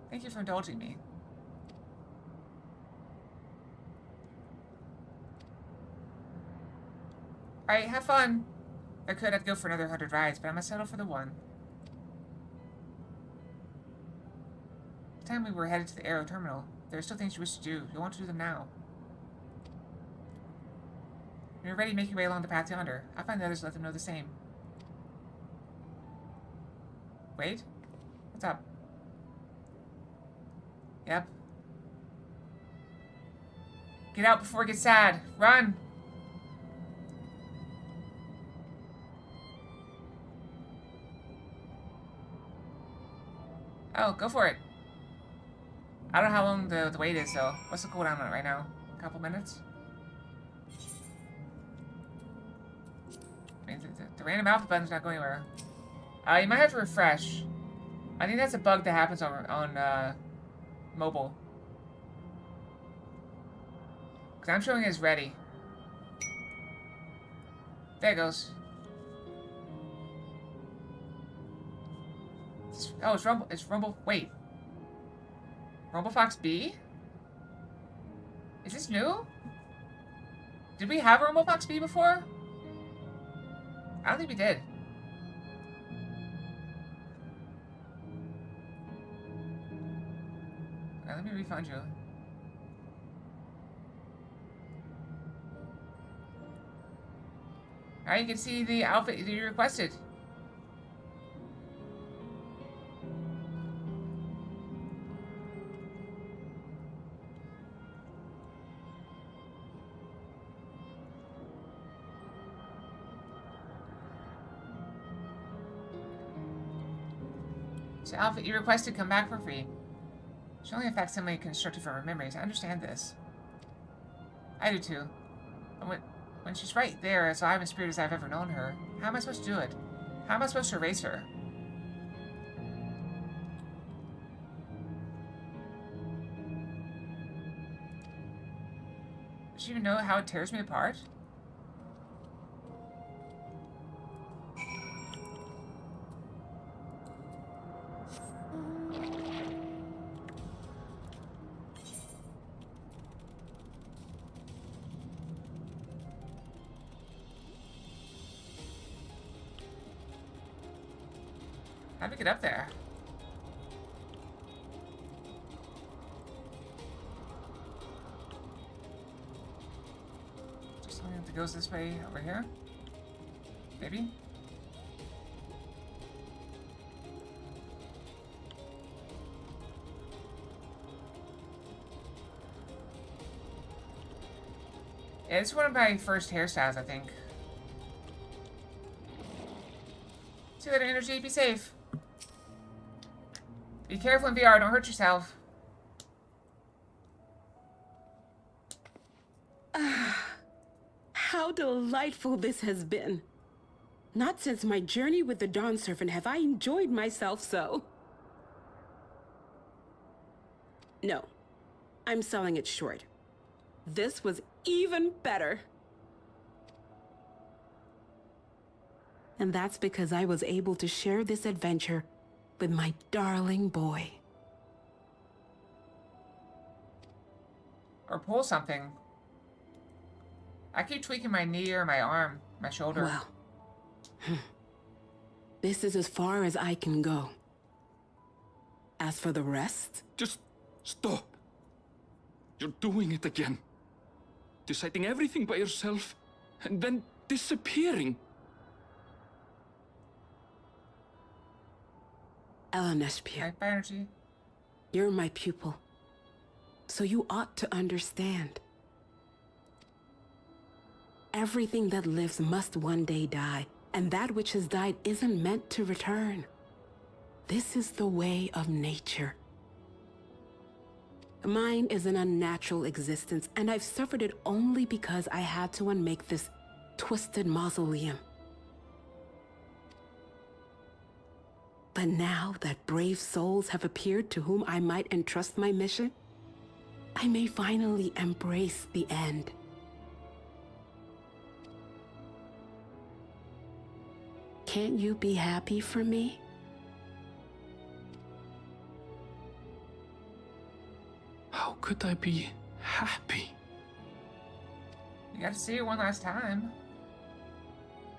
Thank you for indulging me. Alright, have fun. If I could, I'd go for another 100 rides, but I must settle for the one. The time we were headed to the Aero Terminal, there are still things you wish to do. You'll want to do them now. When you're ready, make your way along the path yonder. I'll find the others and let them know the same. Wait? What's up? Yep. Get out before it gets sad. Run! Oh, go for it. I don't know how long the wait is, though. What's the cooldown on it right now? A couple minutes? I mean, the random alpha button's not going anywhere. You might have to refresh. I think that's a bug that happens on mobile. Because I'm showing it as ready. There it goes. Oh, it's Rumble. It's Rumble. Wait. Rumble Fox B? Is this new? Did we have Rumble Fox B before? I don't think we did. Okay, let me refund you. Alright, you can see the outfit that you requested. So outfit you requested come back for free. She only a facsimile constructed from her memories. I understand this. I do too. But when she's right there, as alive and spirit as I've ever known her, how am I supposed to do it? How am I supposed to erase her? Does she even know how it tears me apart? How'd we get up there? Just something that goes this way over here? Maybe? Yeah, it's one of my first hairstyles, I think. See you later, Energy. Be safe. Be careful in VR. Don't hurt yourself. How delightful this has been. Not since my journey with the Dawn Servant have I enjoyed myself so. No, I'm selling it short. This was even better. And that's because I was able to share this adventure with my darling boy. Or pull something. I keep tweaking my knee or my arm, my shoulder. Well, this is as far as I can go. As for the rest... Just stop. You're doing it again. Deciding everything by yourself, and then disappearing. Eleneshpia, Right, Energy. you're my pupil. So you ought to understand. Everything that lives must one day die, and that which has died isn't meant to return. This is the way of nature. Mine is an unnatural existence, and I've suffered it only because I had to unmake this twisted mausoleum. But now that brave souls have appeared to whom I might entrust my mission, I may finally embrace the end. Can't you be happy for me? How could I be happy? You got to see her one last time.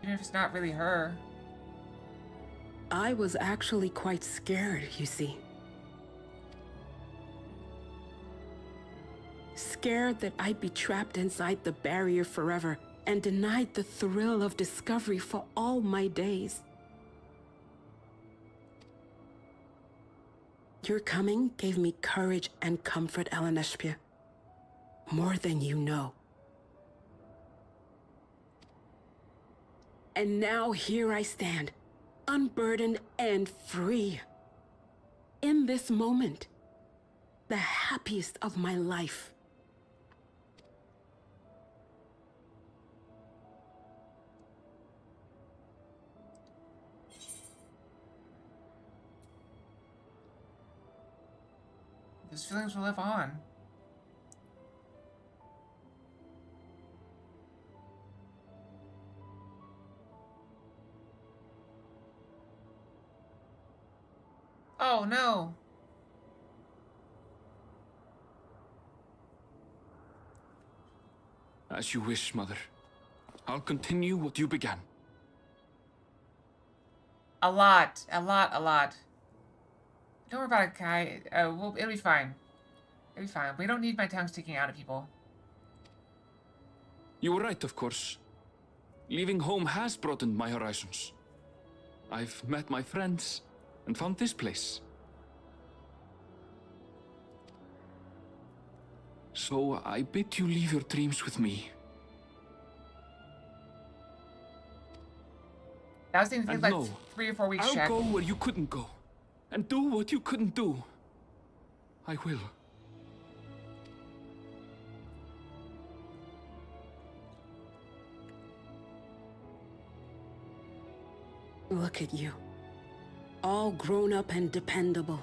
Even if it's not really her. I was actually quite scared, you see. Scared that I'd be trapped inside the barrier forever and denied the thrill of discovery for all my days. Your coming gave me courage and comfort, Eleneshpia. More than you know. And now here I stand, unburdened and free. In this moment, the happiest of my life. These feelings will live on. Oh no. As you wish, Mother. I'll continue what you began. A lot. Don't worry about it, Kai. It'll be fine. It'll be fine. We don't need my tongue sticking out at people. You were right, of course. Leaving home has broadened my horizons. I've met my friends and found this place. So I bid you leave your dreams with me. That was in And like no, 3 or 4 weeks, I'll check. go where you couldn't go. And do what you couldn't do. I will. Look at you. All grown up and dependable.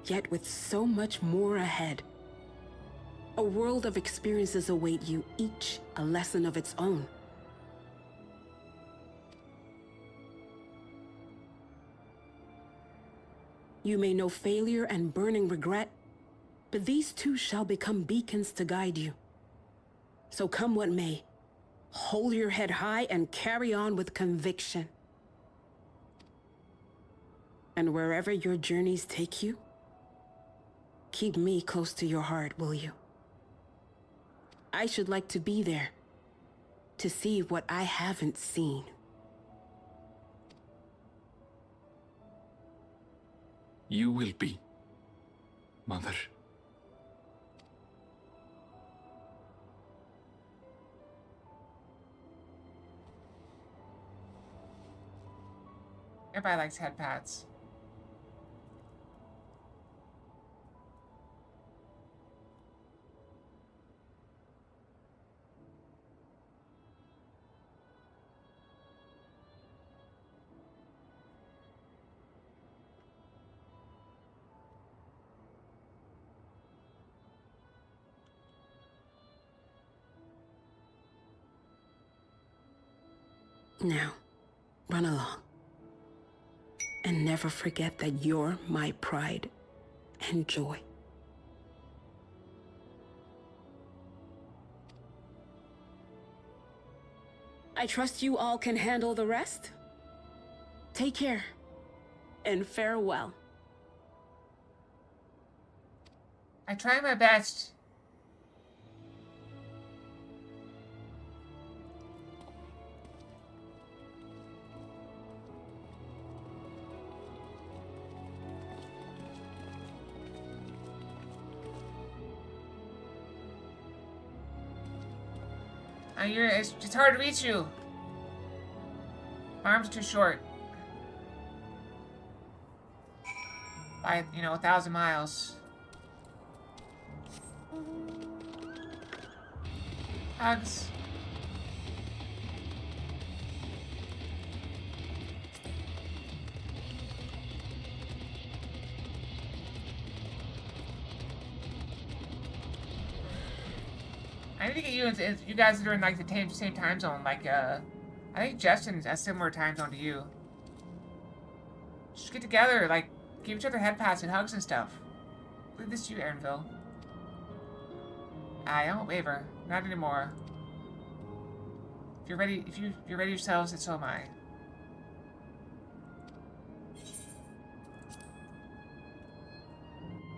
Yet with so much more ahead. A world of experiences await you, each a lesson of its own. You may know failure and burning regret, but these too shall become beacons to guide you. So come what may, hold your head high and carry on with conviction. And wherever your journeys take you, keep me close to your heart, will you? I should like to be there, to see what I haven't seen. You will be, Mother. Everybody likes head pats. Now, run along. And never forget that you're my pride and joy. I trust you all can handle the rest. Take care, and farewell. I try my best. It's hard to reach you. My arm's too short. By, 1,000 miles. Hugs. I need to get you guys that are in like the same time zone. Like, I think Justin's a similar time zone to you. Just get together, like, give each other head pats and hugs and stuff. Leave this to you, Aaronville. I won't waver. Not anymore. If you're ready yourselves, and so am I.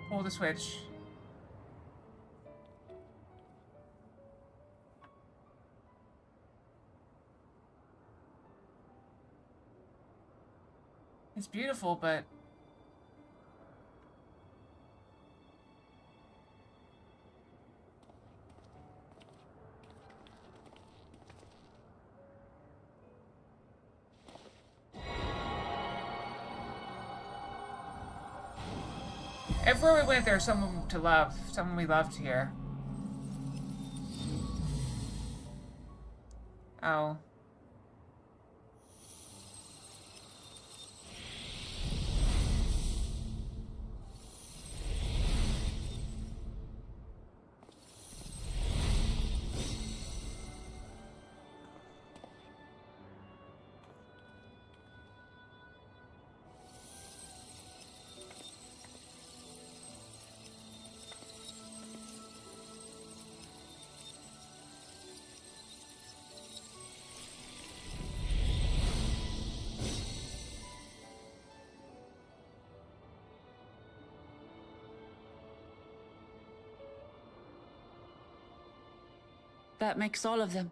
Pull the switch. It's beautiful, but everywhere we went, there's someone to love, someone we loved here. Oh. That makes all of them.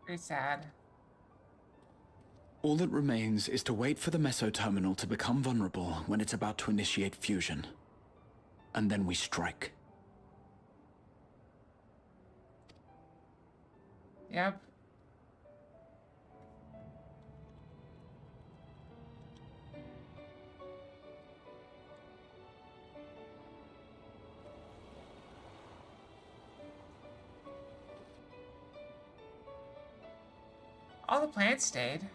Very sad. All that remains is to wait for the meso terminal to become vulnerable when it's about to initiate fusion. And then we strike. Yep. All the plants stayed.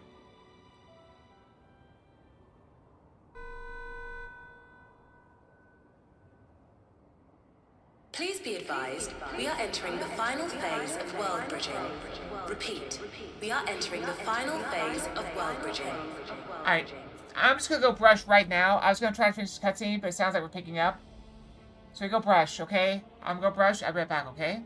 Please be advised, we are entering the final phase of world bridging. Repeat, we are entering the final phase of world bridging. Alright, I'm just gonna go brush right now. I was gonna try to finish this cutscene, but it sounds like we're picking up. So we go brush, okay? I'm gonna go brush, I'll be right back, okay?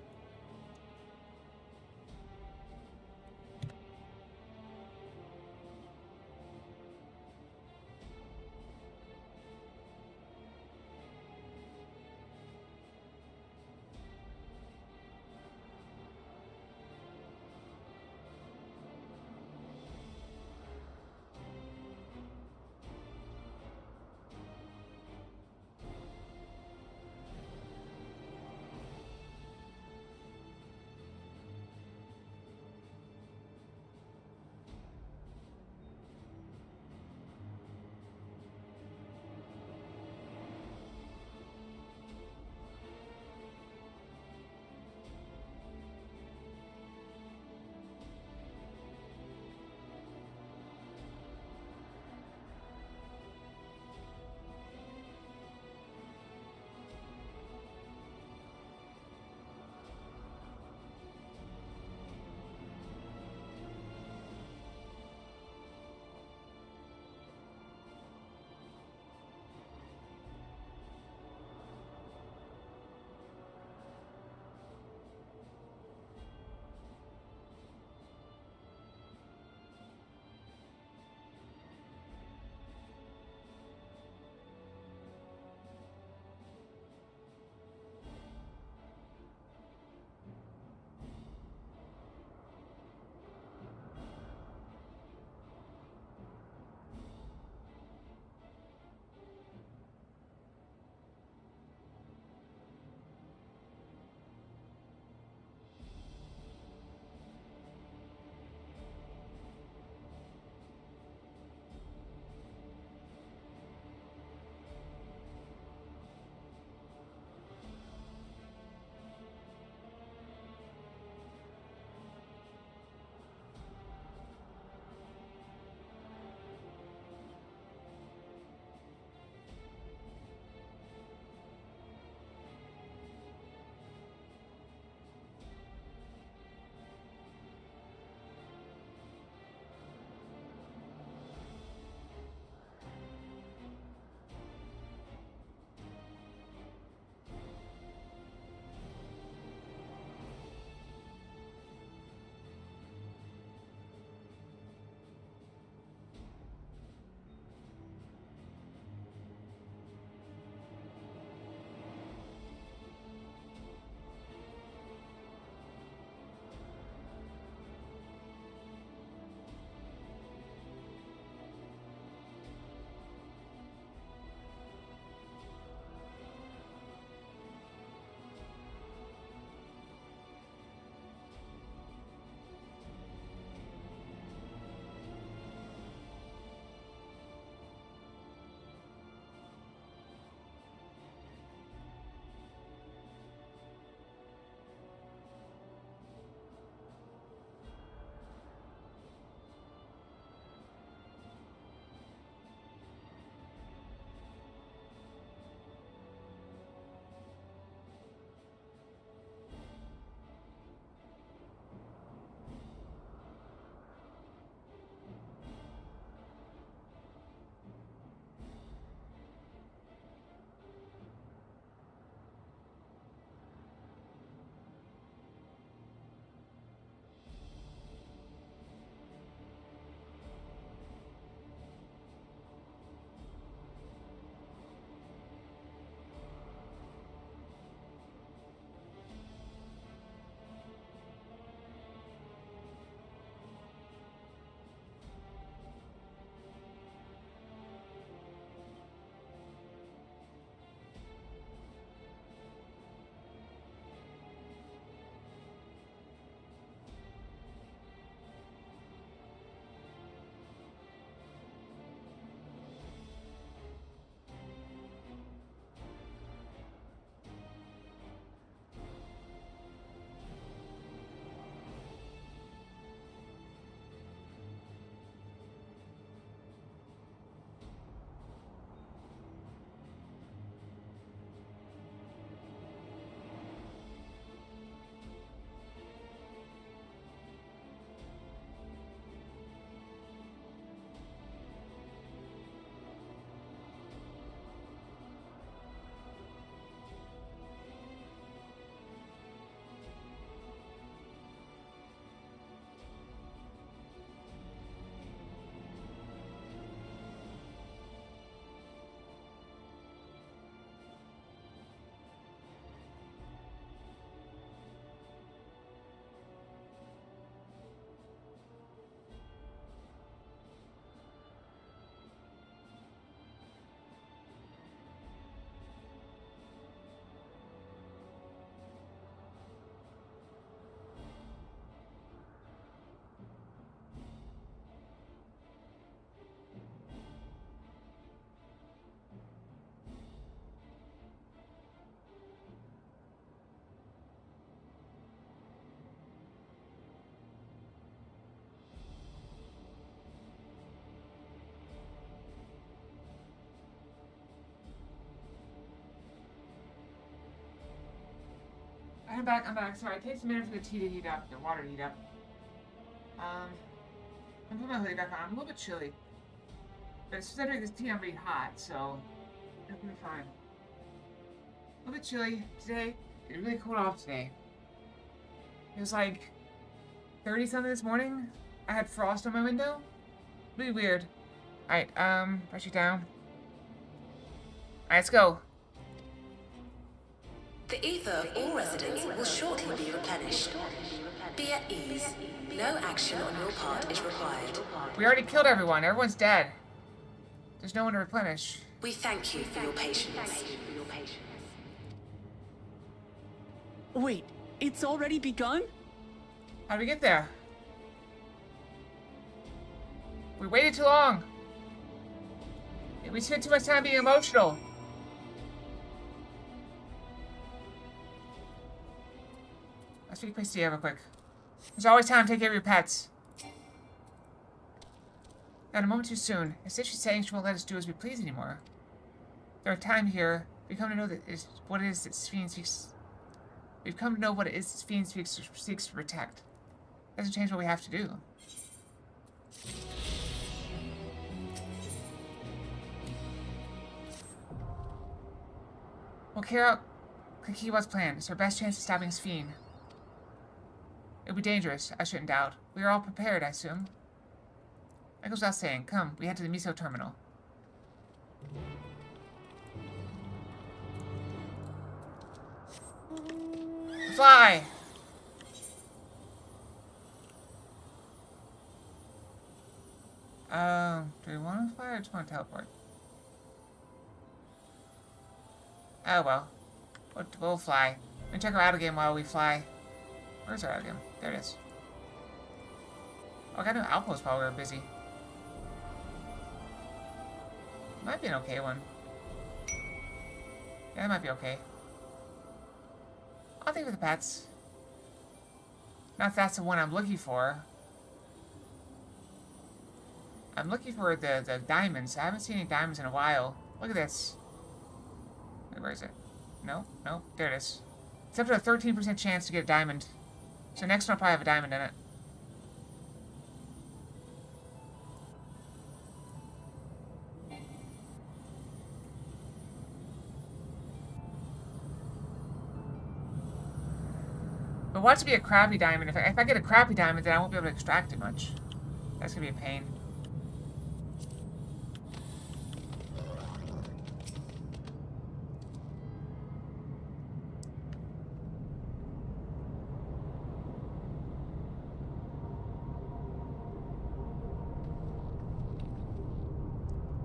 back. I'm back. Sorry, it takes a minute for the tea to heat up, the water to heat up. I'm putting my hoodie back on. I'm a little bit chilly. But as soon as I drink this tea, I'm gonna be hot, so it'll be fine. A little bit chilly today. It really cooled off today. It was like 30 something this morning. I had frost on my window. Really weird. Alright, brush it down. Alright, let's go. The ether of all residents will shortly be replenished. Be at ease. No action on your part is required. We already killed everyone. Everyone's dead. There's no one to replenish. We thank you for your patience. Wait, it's already begun? How'd we get there? We waited too long. We spent too much time being emotional. Let's speak place to real quick. There's always time to take care of your pets. Not a moment too soon. Instead, she's saying she won't let us do as we please anymore. There are time here. We've come to know what it is that Fiend seeks. We've come to know what it is that Fiend seeks to protect. Doesn't change what we have to do. We'll carry out Kikiwa's plan. It's our best chance of stopping this fiend. It'll be dangerous, I shouldn't doubt. We are all prepared, I assume. That goes without saying. Come, we head to the Miso terminal. Fly! Do we want to fly or just want to teleport? Oh well. We'll fly. Let me check our auto game while we fly. Where's our auto game? There it is. Oh, I got no outpost while we were busy. Might be an okay one. Yeah, that might be okay. I'll think of the pets. Not if that's the one I'm looking for. I'm looking for the diamonds. I haven't seen any diamonds in a while. Look at this. Wait, where is it? Nope, nope. There it is. It's up to a 13% chance to get a diamond. So next one will probably have a diamond in it. But watch it be a crappy diamond. If I get a crappy diamond, then I won't be able to extract it much. That's gonna be a pain.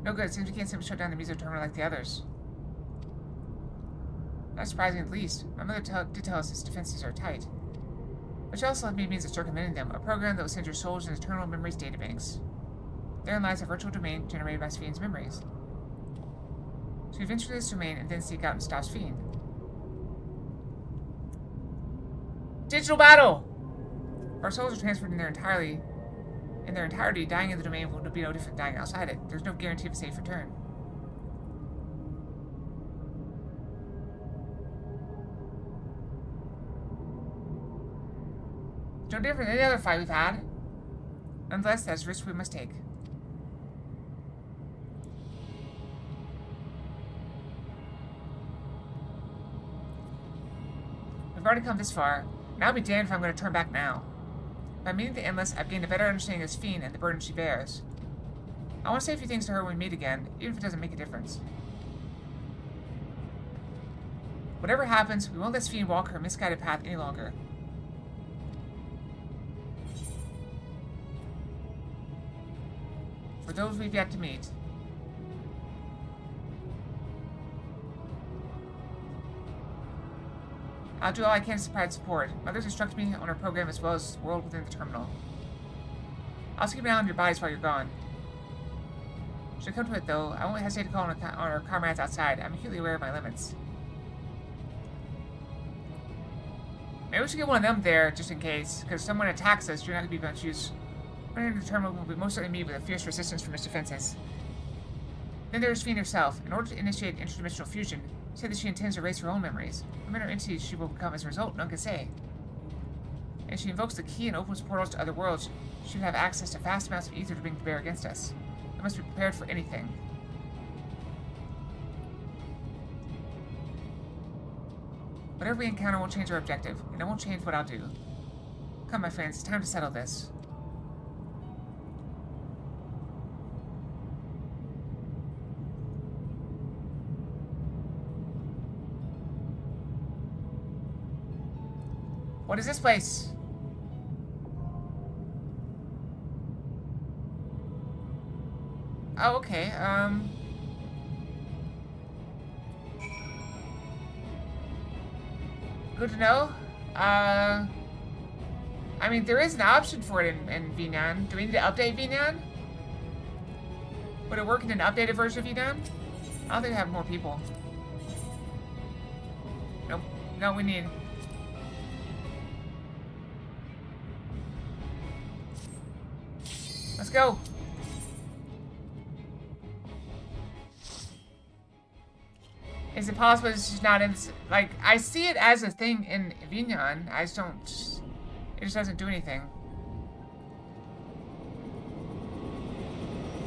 No good. Seems we can't simply shut down the Miso terminal like the others. Not surprising at least. My mother did tell us its defenses are tight. Which also had me means of circumventing them, a program that will send your souls in an eternal memories databanks. Therein lies a virtual domain generated by Fiend's memories. So we venture this domain and then seek out and stop Fiend. Digital battle! If our souls are transferred in their entirety, dying in the domain will be no different than dying outside it. There's no guarantee of a safe return. It's no different than any other fight we've had. Nonetheless, that's a risk we must take. We've already come this far. Now I'll be damned if I'm going to turn back now. By meeting the Endless, I've gained a better understanding of this fiend and the burden she bears. I want to say a few things to her when we meet again, even if it doesn't make a difference. Whatever happens, we won't let this fiend walk her misguided path any longer. For those we've yet to meet. I'll do all I can to provide support. Mother's instructed me on her program as well as the world within the terminal. I'll also keep an eye on your bodies while you're gone. Should it come to it, though, I won't hesitate to call on our comrades outside. I'm acutely aware of my limits. Maybe we should get one of them there, just in case, because if someone attacks us, you're not going to be able to choose. Running into the terminal will be most certainly meet with a fierce resistance from its defenses. Then there's Fiend herself. In order to initiate interdimensional fusion, Say that she intends to erase her own memories. What manner of entity she will become as a result, none can say. If she invokes the key and opens portals to other worlds, she would have access to vast amounts of ether to bring to bear against us. We must be prepared for anything. Whatever we encounter won't change our objective, and it won't change what I'll do. Come, my friends, it's time to settle this. What is this place? Oh, okay, good to know. I mean, there is an option for it in VNAN. Do we need to update VNAN? Would it work in an updated version of VNAN? I don't think we have more people. Nope. No, we need... Let's go. Is it possible it's just not in... Like, I see it as a thing in VNAN. I just don't... It just doesn't do anything.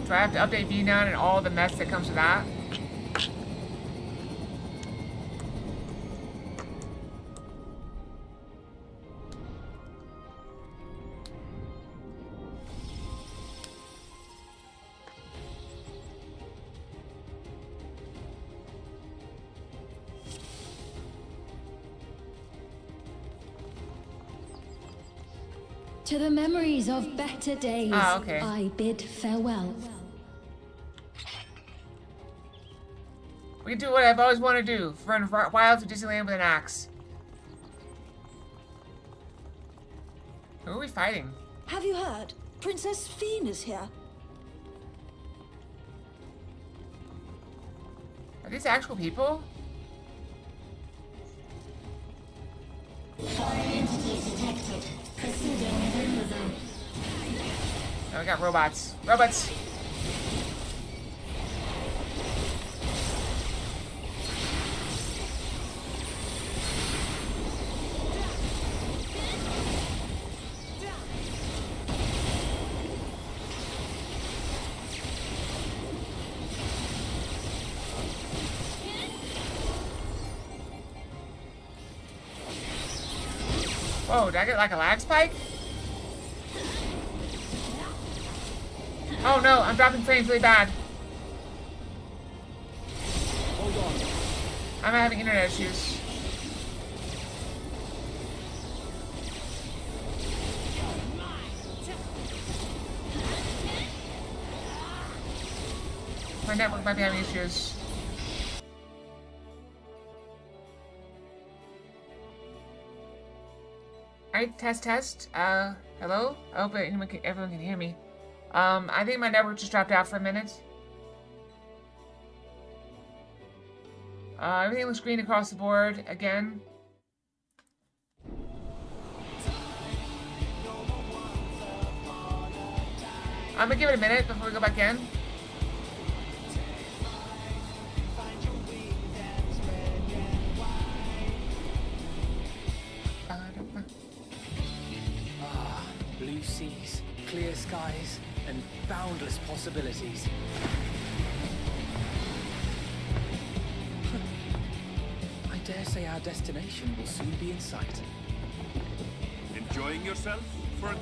Do I have to update VNAN and all the mess that comes with that? To the memories of better days, okay. I bid farewell. We can do what I've always wanted to do. Run wild to Disneyland with an axe. Who are we fighting? Have you heard? Princess Fiend is here. Are these actual people? No, we got robots. Robots! Whoa, did I get like a lag spike? Oh no, I'm dropping frames really bad. Hold on. I'm having internet issues. My network might be having issues. Alright, test. Hello? I hope everyone can hear me. I think my network just dropped out for a minute. Everything looks green across the board again. I'm gonna give it a minute before we go back in. Blue seas, clear skies, and boundless possibilities. I dare say our destination will soon be in sight. Enjoying yourself for a